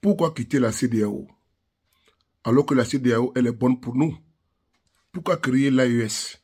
Pourquoi quitter la CEDEAO alors que la CEDEAO elle est bonne pour nous? Pourquoi créer l'AES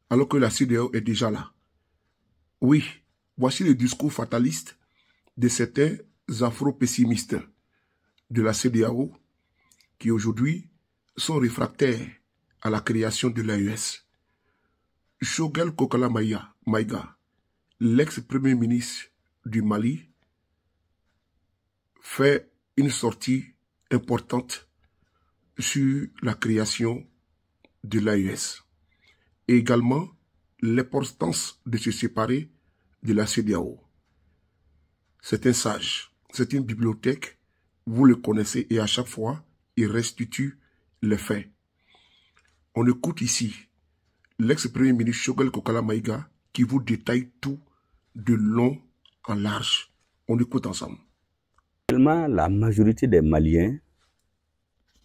alors que la CEDEAO est déjà là? Oui, voici le discours fataliste de certains afro-pessimistes de la CEDEAO qui aujourd'hui sont réfractaires à la création de l'AES. Choguel Kokala Maïga, l'ex-premier ministre du Mali, fait une sortie importante sur la création de l'AES et également l'importance de se séparer de la CEDEAO. C'est un sage, c'est une bibliothèque, vous le connaissez et à chaque fois, il restitue les faits. On écoute ici l'ex-premier ministre Choguel Kokala Maïga qui vous détaille tout de long en large. On écoute ensemble. La majorité des Maliens,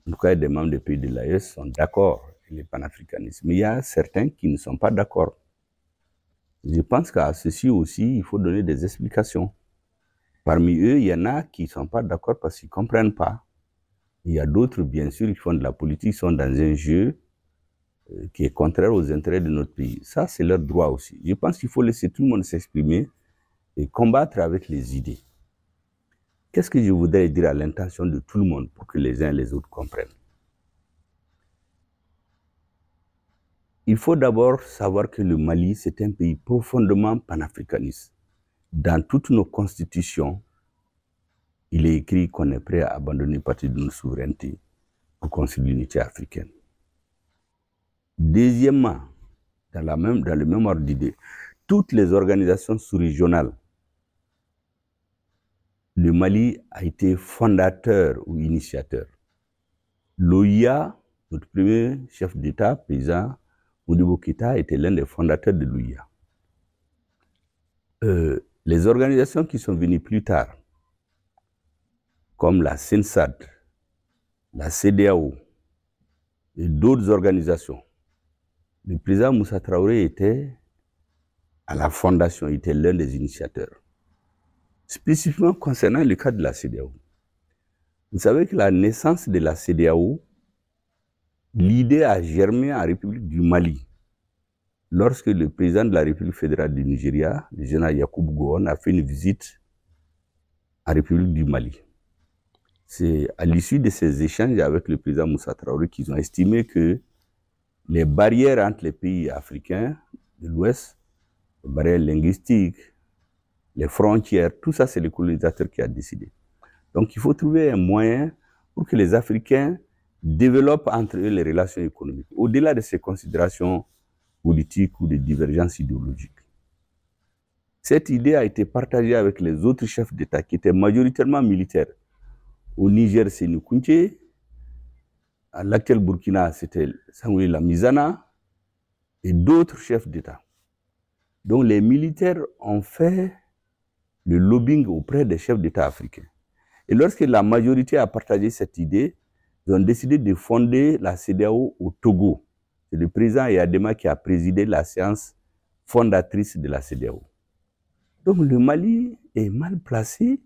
en tout cas des membres des pays de l'AES, sont d'accord avec le panafricanisme. Mais il y a certains qui ne sont pas d'accord. Je pense qu'à ceci aussi, il faut donner des explications. Parmi eux, il y en a qui ne sont pas d'accord parce qu'ils ne comprennent pas. Il y a d'autres, bien sûr, qui font de la politique, qui sont dans un jeu qui est contraire aux intérêts de notre pays. Ça, c'est leur droit aussi. Je pense qu'il faut laisser tout le monde s'exprimer et combattre avec les idées. Qu'est-ce que je voudrais dire à l'intention de tout le monde pour que les uns et les autres comprennent? Il faut d'abord savoir que le Mali, c'est un pays profondément panafricaniste. Dans toutes nos constitutions, il est écrit qu'on est prêt à abandonner une partie de notre souveraineté pour construire l'unité africaine. Deuxièmement, dans le même ordre d'idée, toutes les organisations sous-régionales, le Mali a été fondateur ou initiateur. L'OIA, notre premier chef d'État, président Modibo Keïta, était l'un des fondateurs de l'OIA. Les organisations qui sont venues plus tard, comme la CENSAD, la CEDEAO et d'autres organisations, le président Moussa Traoré était à la fondation, il était l'un des initiateurs. Spécifiquement concernant le cas de la CEDEAO. Vous savez que la naissance de la CEDEAO, l'idée a germé en République du Mali, lorsque le président de la République fédérale du Nigeria, le général Yakubu Gowon, a fait une visite en République du Mali. C'est à l'issue de ces échanges avec le président Moussa Traoré qu'ils ont estimé que les barrières entre les pays africains de l'Ouest, les barrières linguistiques, les frontières, tout ça, c'est le colonisateur qui a décidé. Donc, il faut trouver un moyen pour que les Africains développent entre eux les relations économiques, au-delà de ces considérations politiques ou de divergences idéologiques. Cette idée a été partagée avec les autres chefs d'État qui étaient majoritairement militaires. Au Niger, c'est Nkounché. À l'actuel Burkina, c'était Sangouli Lamizana et d'autres chefs d'État. Donc, les militaires ont fait le lobbying auprès des chefs d'État africains. Et lorsque la majorité a partagé cette idée, ils ont décidé de fonder la CEDEAO au Togo. C'est le président Yadema qui a présidé la séance fondatrice de la CEDEAO. Donc le Mali est mal placé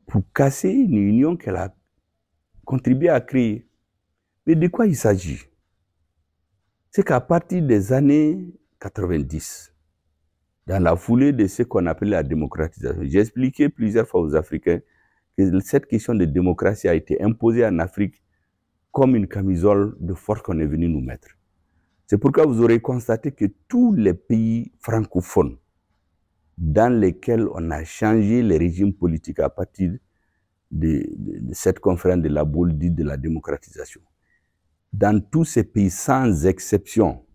pour casser une union qu'elle a contribué à créer. Mais de quoi il s'agit? C'est qu'à partir des années 90, dans la foulée de ce qu'on appelle la démocratisation, j'ai expliqué plusieurs fois aux Africains que cette question de démocratie a été imposée en Afrique comme une camisole de force qu'on est venu nous mettre. C'est pourquoi vous aurez constaté que tous les pays francophones dans lesquels on a changé les régimes politiques à partir de cette conférence de la Bolivie de la démocratisation, dans tous ces pays sans exception,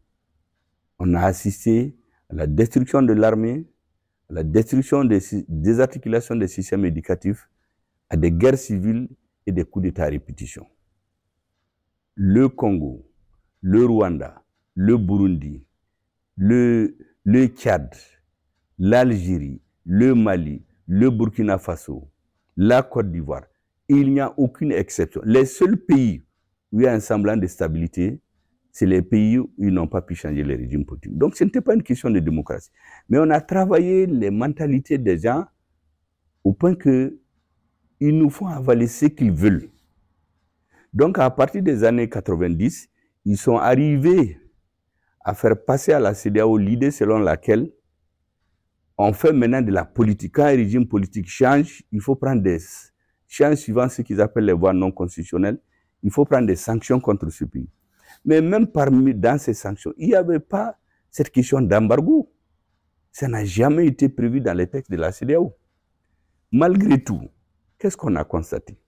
on a assisté à la destruction de l'armée, à la destruction des articulations des systèmes éducatifs, à des guerres civiles et des coups d'État à répétition. Le Congo, le Rwanda, le Burundi, le Tchad, l'Algérie, le Mali, le Burkina Faso, la Côte d'Ivoire, il n'y a aucune exception. Les seuls pays où il y a un semblant de stabilité, c'est les pays où ils n'ont pas pu changer les régimes politiques. Donc ce n'était pas une question de démocratie. Mais on a travaillé les mentalités des gens au point que ils nous font avaler ce qu'ils veulent. Donc, à partir des années 90, ils sont arrivés à faire passer à la CEDEAO l'idée selon laquelle on fait maintenant de la politique. Quand un régime politique change, il faut prendre des changes suivant ce qu'ils appellent les voies non constitutionnelles. Il faut prendre des sanctions contre ce pays. Mais même dans ces sanctions, il n'y avait pas cette question d'embargo. Ça n'a jamais été prévu dans les textes de la CEDEAO. Malgré tout, qu'est-ce qu'on a constaté?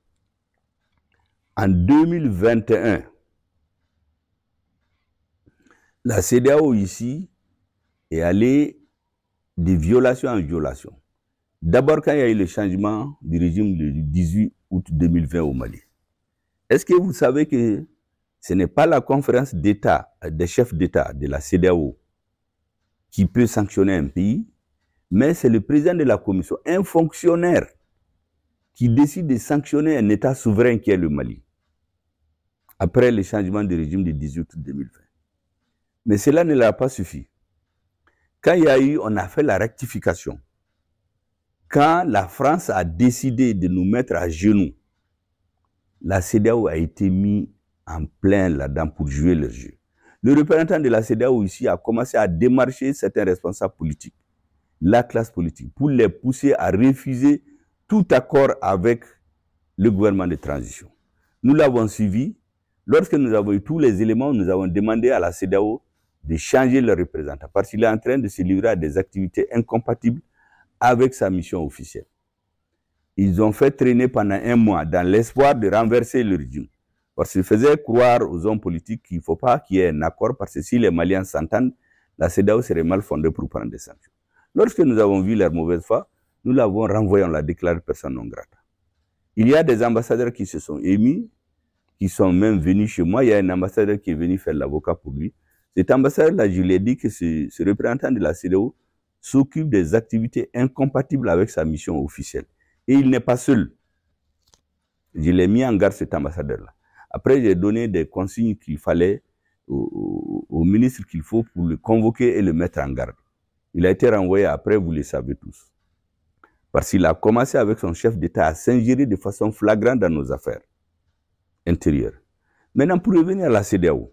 En 2021, la CEDEAO ici est allée de violation en violation. D'abord, quand il y a eu le changement du régime le 18 août 2020 au Mali, est-ce que vous savez que ce n'est pas la conférence d'État, des chefs d'État de la CEDEAO qui peut sanctionner un pays, mais c'est le président de la commission, un fonctionnaire, qui décide de sanctionner un État souverain qui est le Mali, après le changement du régime du 18 août 2020. Mais cela ne l'a pas suffi. Quand il y a eu, on a fait la rectification. Quand la France a décidé de nous mettre à genoux, la CEDEAO a été mise en plein là-dedans pour jouer le jeu. Le représentant de la CEDEAO ici a commencé à démarcher certains responsables politiques, la classe politique, pour les pousser à refuser tout accord avec le gouvernement de transition. Nous l'avons suivi. Lorsque nous avons eu tous les éléments, nous avons demandé à la CEDEAO de changer le représentant parce qu'il est en train de se livrer à des activités incompatibles avec sa mission officielle. Ils ont fait traîner pendant un mois dans l'espoir de renverser le régime. Parce qu'ils faisaient croire aux hommes politiques qu'il ne faut pas qu'il y ait un accord parce que si les Maliens s'entendent, la CEDEAO serait mal fondée pour prendre des sanctions. Lorsque nous avons vu leur mauvaise foi, nous l'avons renvoyé, on l'a déclaré personne non grata. Il y a des ambassadeurs qui se sont émis, qui sont même venus chez moi. Il y a un ambassadeur qui est venu faire l'avocat pour lui. Cet ambassadeur-là, je lui ai dit que ce représentant de la CEDEAO s'occupe des activités incompatibles avec sa mission officielle. Et il n'est pas seul. Je l'ai mis en garde, cet ambassadeur-là. Après, j'ai donné des consignes qu'il fallait au ministre qu'il faut pour le convoquer et le mettre en garde. Il a été renvoyé après, vous le savez tous. Parce qu'il a commencé avec son chef d'État à s'ingérer de façon flagrante dans nos affaires intérieures. Maintenant, pour revenir à la CEDEAO,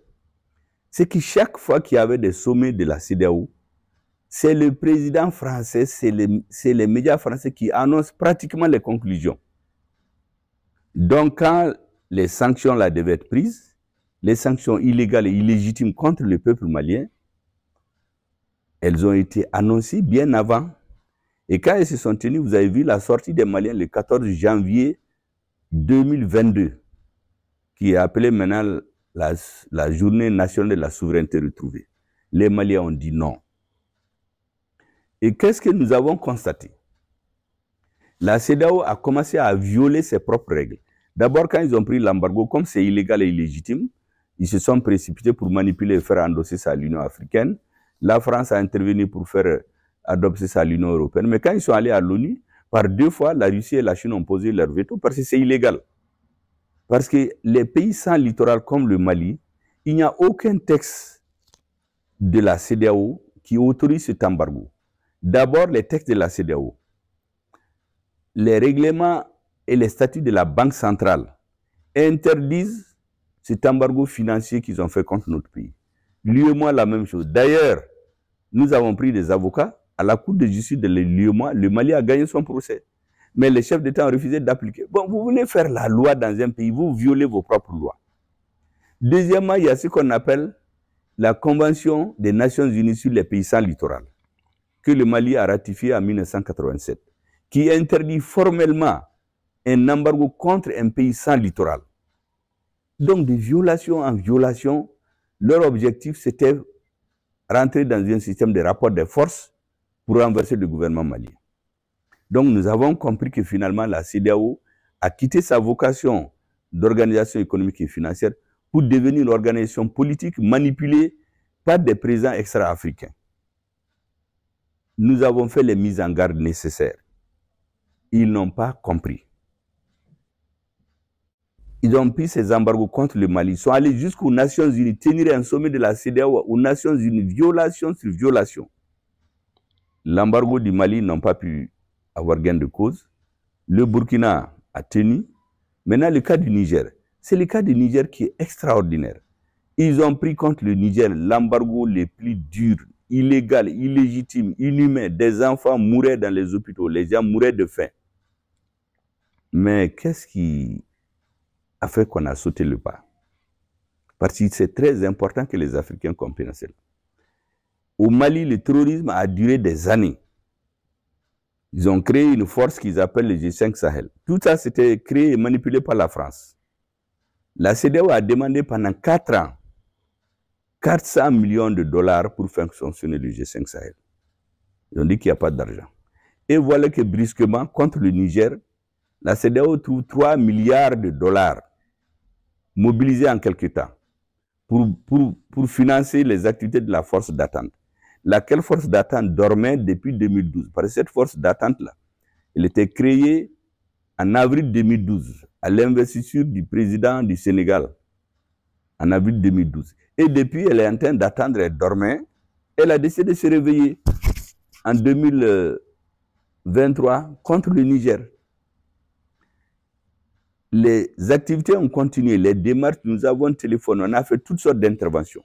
c'est que chaque fois qu'il y avait des sommets de la CEDEAO, c'est le président français, c'est les médias français qui annoncent pratiquement les conclusions. Donc, quand les sanctions là devaient être prises, les sanctions illégales et illégitimes contre le peuple malien, elles ont été annoncées bien avant. Et quand elles se sont tenues, vous avez vu la sortie des Maliens le 14 janvier 2022, qui est appelée maintenant la journée nationale de la souveraineté retrouvée. Les Maliens ont dit non. Et qu'est-ce que nous avons constaté? La CEDEAO a commencé à violer ses propres règles. D'abord, quand ils ont pris l'embargo, comme c'est illégal et illégitime, ils se sont précipités pour manipuler et faire endosser ça à l'Union africaine. La France a intervenu pour faire adopter ça à l'Union européenne. Mais quand ils sont allés à l'ONU, par 2 fois, la Russie et la Chine ont posé leur veto parce que c'est illégal. Parce que les pays sans littoral comme le Mali, il n'y a aucun texte de la CEDEAO qui autorise cet embargo. D'abord, les textes de la CEDEAO, les règlements et les statuts de la Banque centrale interdisent cet embargo financier qu'ils ont fait contre notre pays. L'UEMOA, la même chose. D'ailleurs, nous avons pris des avocats à la Cour de justice de l'UEMOA. Le Mali a gagné son procès. Mais les chefs d'État ont refusé d'appliquer. Bon, vous voulez faire la loi dans un pays, vous violez vos propres lois. Deuxièmement, il y a ce qu'on appelle la Convention des Nations Unies sur les pays sans littoral, que le Mali a ratifiée en 1987, qui interdit formellement un embargo contre un pays sans littoral. Donc, de violation en violation, leur objectif, c'était rentrer dans un système de rapport de force pour renverser le gouvernement malien. Donc, nous avons compris que finalement, la CEDEAO a quitté sa vocation d'organisation économique et financière pour devenir une organisation politique manipulée par des présidents extra-africains. Nous avons fait les mises en garde nécessaires. Ils n'ont pas compris. Ils ont pris ces embargos contre le Mali. Ils sont allés jusqu'aux Nations Unies, tenir un sommet de la CEDEAO aux Nations Unies, violation sur violation. L'embargo du Mali n'a pas pu avoir gain de cause. Le Burkina a tenu. Maintenant, le cas du Niger, c'est le cas du Niger qui est extraordinaire. Ils ont pris contre le Niger l'embargo les plus durs, illégal, illégitime, inhumain. Des enfants mouraient dans les hôpitaux, les gens mouraient de faim. Mais qu'est-ce qui a fait qu'on a sauté le pas? Parce que c'est très important que les Africains comprennent cela. Au Mali, le terrorisme a duré des années. Ils ont créé une force qu'ils appellent le G5 Sahel. Tout ça, c'était créé et manipulé par la France. La CEDEAO a demandé pendant 4 ans 400 millions de dollars pour faire fonctionner le G5 Sahel. Ils ont dit qu'il n'y a pas d'argent. Et voilà que brusquement, contre le Niger, la CEDEAO trouve 3 milliards de dollars mobilisés en quelque temps pour financer les activités de la force d'attente. Laquelle force d'attente dormait depuis 2012. Parce que cette force d'attente-là, elle était créée en avril 2012, à l'investiture du président du Sénégal, en avril 2012. Et depuis, elle est en train d'attendre, elle dormait. Elle a décidé de se réveiller en 2023 contre le Niger. Les activités ont continué, les démarches, nous avons téléphoné, on a fait toutes sortes d'interventions.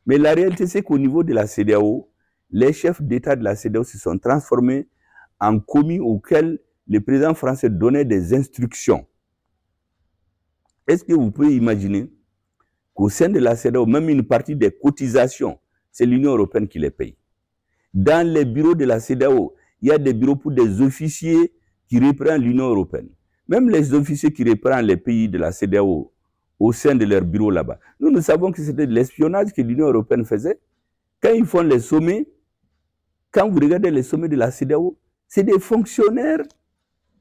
Mais la réalité, c'est qu'au niveau de la CEDEAO, les chefs d'État de la CEDEAO se sont transformés en commis auxquels le président français donnait des instructions. Est-ce que vous pouvez imaginer qu'au sein de la CEDEAO, même une partie des cotisations, c'est l'Union européenne qui les paye? Dans les bureaux de la CEDEAO, il y a des bureaux pour des officiers qui reprennent l'Union européenne. Même les officiers qui reprennent les pays de la CEDEAO au sein de leurs bureaux là-bas. Nous savons que c'était de l'espionnage que l'Union européenne faisait. Quand ils font les sommets, quand vous regardez les sommets de la CEDEAO, c'est des fonctionnaires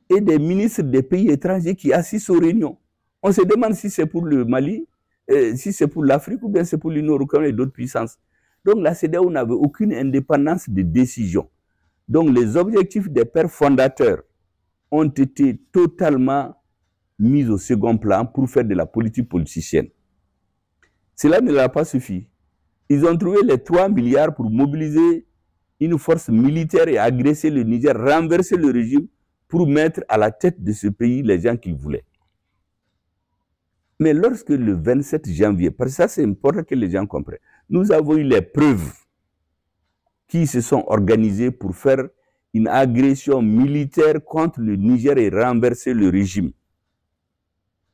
et des ministres des pays étrangers qui assistent aux réunions. On se demande si c'est pour le Mali, si c'est pour l'Afrique ou bien c'est pour l'Union européenne et d'autres puissances. Donc la CEDEAO n'avait aucune indépendance de décision. Donc les objectifs des pères fondateurs ont été totalement mis au second plan pour faire de la politique politicienne. Cela ne leur a pas suffi. Ils ont trouvé les 3 milliards pour mobiliser une force militaire et agresser le Niger, renverser le régime pour mettre à la tête de ce pays les gens qu'ils voulaient. Mais lorsque le 27 janvier, parce que ça c'est important que les gens comprennent, nous avons eu les preuves qui se sont organisées pour faire une agression militaire contre le Niger et renverser le régime.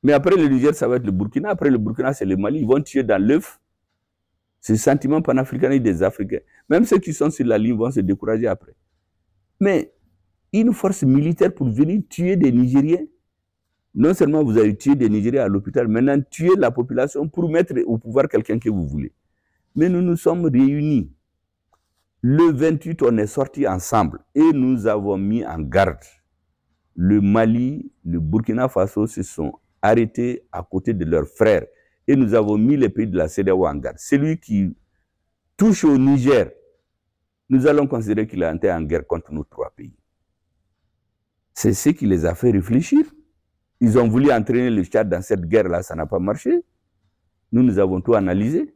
Mais après le Niger, ça va être le Burkina. Après le Burkina, c'est le Mali. Ils vont tuer dans l'œuf ce sentiment panafricain des Africains. Même ceux qui sont sur la ligne vont se décourager après. Mais une force militaire pour venir tuer des Nigériens, non seulement vous avez tué des Nigériens à l'hôpital, maintenant tuer la population pour mettre au pouvoir quelqu'un que vous voulez. Mais nous nous sommes réunis. Le 28, on est sortis ensemble et nous avons mis en garde. Le Mali, le Burkina Faso se sont arrêtés à côté de leurs frères et nous avons mis les pays de la CEDEAO en garde. Celui qui touche au Niger, nous allons considérer qu'il a été en guerre contre nos 3 pays. C'est ce qui les a fait réfléchir. Ils ont voulu entraîner le Tchad dans cette guerre-là, ça n'a pas marché. Nous avons tout analysé.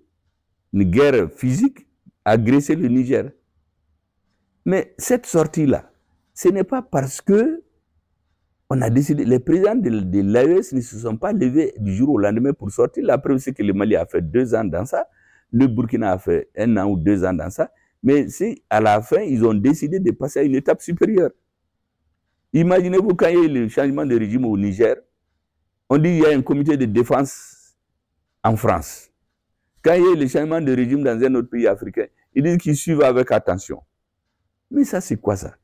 Une guerre physique, agresser le Niger. Mais cette sortie-là, ce n'est pas parce que on a décidé, les présidents de l'AES ne se sont pas levés du jour au lendemain pour sortir. La preuve, c'est que le Mali a fait 2 ans dans ça, le Burkina a fait 1 an ou 2 ans dans ça, mais c'est à la fin, ils ont décidé de passer à une étape supérieure. Imaginez-vous quand il y a eu le changement de régime au Niger, on dit qu'il y a un comité de défense en France. Quand il y a eu le changement de régime dans un autre pays africain, ils disent qu'ils suivent avec attention. Mais ça, c'est quoi ça?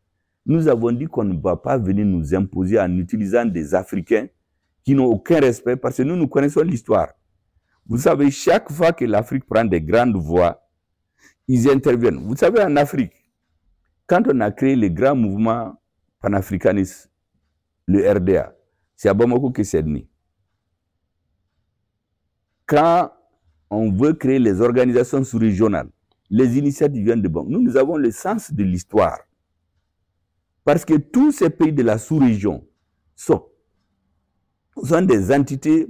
Nous avons dit qu'on ne va pas venir nous imposer en utilisant des Africains qui n'ont aucun respect, parce que nous connaissons l'histoire. Vous savez, chaque fois que l'Afrique prend des grandes voix, ils interviennent. Vous savez, en Afrique, quand on a créé le grand mouvement panafricaniste, le RDA, c'est à Bamako que c'est né. Quand on veut créer les organisations sous-régionales, les initiatives viennent de Bamako. Nous avons le sens de l'histoire. Parce que tous ces pays de la sous-région sont des entités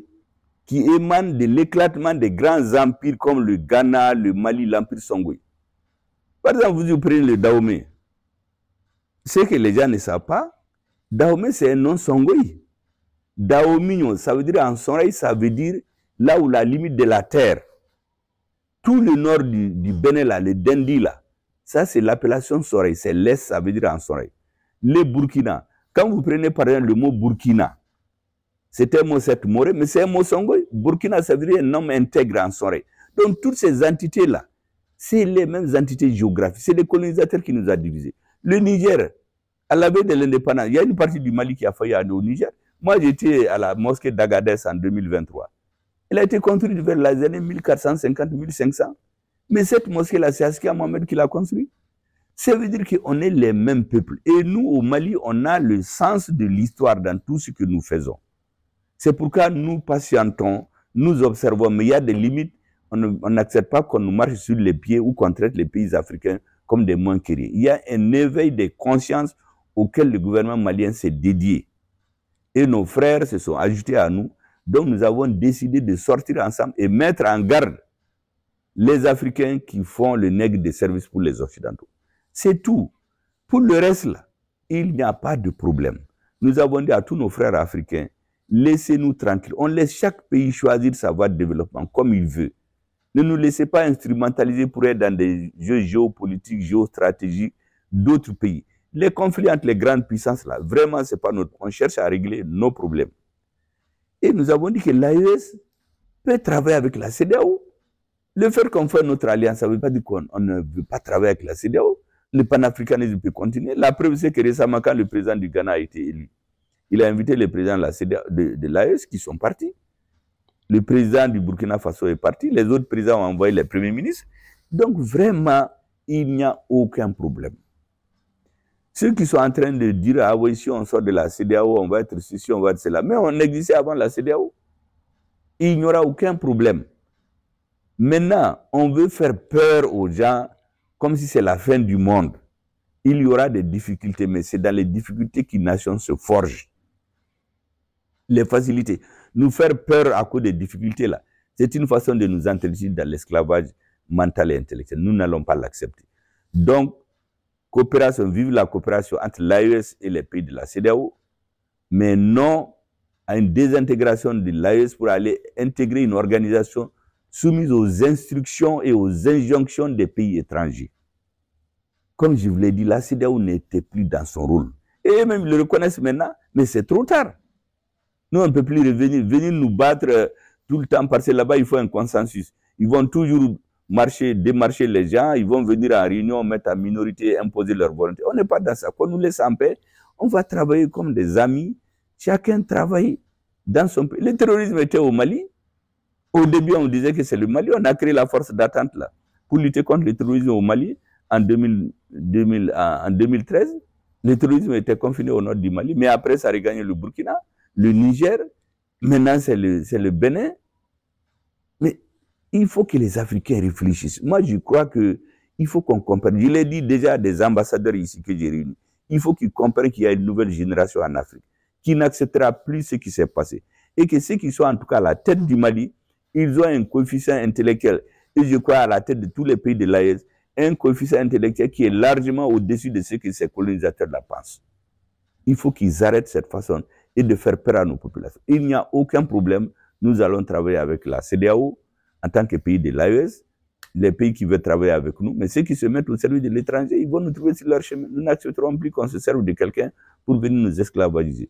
qui émanent de l'éclatement des grands empires comme le Ghana, le Mali, l'empire Songwe. Par exemple, vous prenez le Dahomey. Ce que les gens ne savent pas, Dahomey c'est un nom Songwe. Dahomey, ça veut dire en Sonrai, ça veut dire là où la limite de la terre. Tout le nord du Bénin, là, le Dendi, là, ça c'est l'appellation Sonrai, c'est l'Est, ça veut dire en Sonrai. Les Burkina, quand vous prenez par exemple le mot Burkina, c'est un mot certes moré, mais c'est un mot songoï. Burkina, ça veut dire un homme intègre en Sonrai. Donc toutes ces entités-là, c'est les mêmes entités géographiques, c'est les colonisateurs qui nous ont divisés. Le Niger, à la veille de l'indépendance, il y a une partie du Mali qui a failli aller au Niger. Moi, j'étais à la mosquée d'Agadez en 2023. Elle a été construite vers les années 1450-1500. Mais cette mosquée-là, c'est Askia Mohamed qui l'a construite. Ça veut dire qu'on est les mêmes peuples. Et nous, au Mali, on a le sens de l'histoire dans tout ce que nous faisons. C'est pourquoi nous patientons, nous observons, mais il y a des limites. On n'accepte pas qu'on nous marche sur les pieds ou qu'on traite les pays africains comme des manqueries. Il y a un éveil de conscience auquel le gouvernement malien s'est dédié. Et nos frères se sont ajoutés à nous. Donc nous avons décidé de sortir ensemble et mettre en garde les Africains qui font le nègre de service pour les Occidentaux. C'est tout. Pour le reste, là, il n'y a pas de problème. Nous avons dit à tous nos frères africains, laissez-nous tranquilles. On laisse chaque pays choisir sa voie de développement comme il veut. Ne nous laissez pas instrumentaliser pour être dans des jeux géopolitiques, géostratégiques d'autres pays. Les conflits entre les grandes puissances, là, vraiment, c'est pas notre... On cherche à régler nos problèmes. Et nous avons dit que l'AES peut travailler avec la CEDEAO. Le fait qu'on fait notre alliance, ça ne veut pas dire qu'on ne veut pas travailler avec la CEDEAO. Le panafricanisme peut continuer. La preuve, c'est que récemment, quand le président du Ghana a été élu, il a invité les présidents de la CEDEAO, de l'AES qui sont partis. Le président du Burkina Faso est parti. Les autres présidents ont envoyé les premiers ministres. Donc, vraiment, il n'y a aucun problème. Ceux qui sont en train de dire, ah oui, si on sort de la CEDEAO, on va être ceci, on va être cela. Mais on existait avant la CEDEAO. Il n'y aura aucun problème. Maintenant, on veut faire peur aux gens comme si c'est la fin du monde. Il y aura des difficultés, mais c'est dans les difficultés qu'une nation se forge. Les facilités. Nous faire peur à cause des difficultés là, c'est une façon de nous introduire dans l'esclavage mental et intellectuel. Nous n'allons pas l'accepter. Donc, coopération, vive la coopération entre l'AES et les pays de la CEDEAO, mais non à une désintégration de l'AES pour aller intégrer une organisation soumise aux instructions et aux injonctions des pays étrangers. Comme je vous l'ai dit, la CEDEAO n'était plus dans son rôle. Et même ils le reconnaissent maintenant, mais c'est trop tard. Nous, on ne peut plus venir nous battre tout le temps parce que là-bas, il faut un consensus. Ils vont toujours démarcher les gens, ils vont venir en réunion, mettre en minorité, imposer leur volonté. On n'est pas dans ça. Qu'on nous laisse en paix, on va travailler comme des amis. Chacun travaille dans son pays. Le terrorisme était au Mali. Au début, on disait que c'est le Mali. On a créé la force d'attente là pour lutter contre le terrorisme au Mali en 2013. Le terrorisme était confiné au nord du Mali, mais après, ça a regagné le Burkina, le Niger. Maintenant, c'est le Bénin. Mais il faut que les Africains réfléchissent. Moi, je crois qu'il faut qu'on comprenne. Je l'ai dit déjà à des ambassadeurs ici que j'ai réunis. Il faut qu'ils comprennent qu'il y a une nouvelle génération en Afrique qui n'acceptera plus ce qui s'est passé. Et que ceux qui sont en tout cas à la tête du Mali, ils ont un coefficient intellectuel. Et je crois à la tête de tous les pays de l'AES, un coefficient intellectuel qui est largement au-dessus de ce que ces colonisateurs la pensent. Il faut qu'ils arrêtent cette façon et de faire peur à nos populations. Il n'y a aucun problème. Nous allons travailler avec la CEDEAO en tant que pays de l'AES, les pays qui veulent travailler avec nous, mais ceux qui se mettent au service de l'étranger, ils vont nous trouver sur leur chemin. Nous n'accepterons plus qu'on se serve de quelqu'un pour venir nous esclavagiser.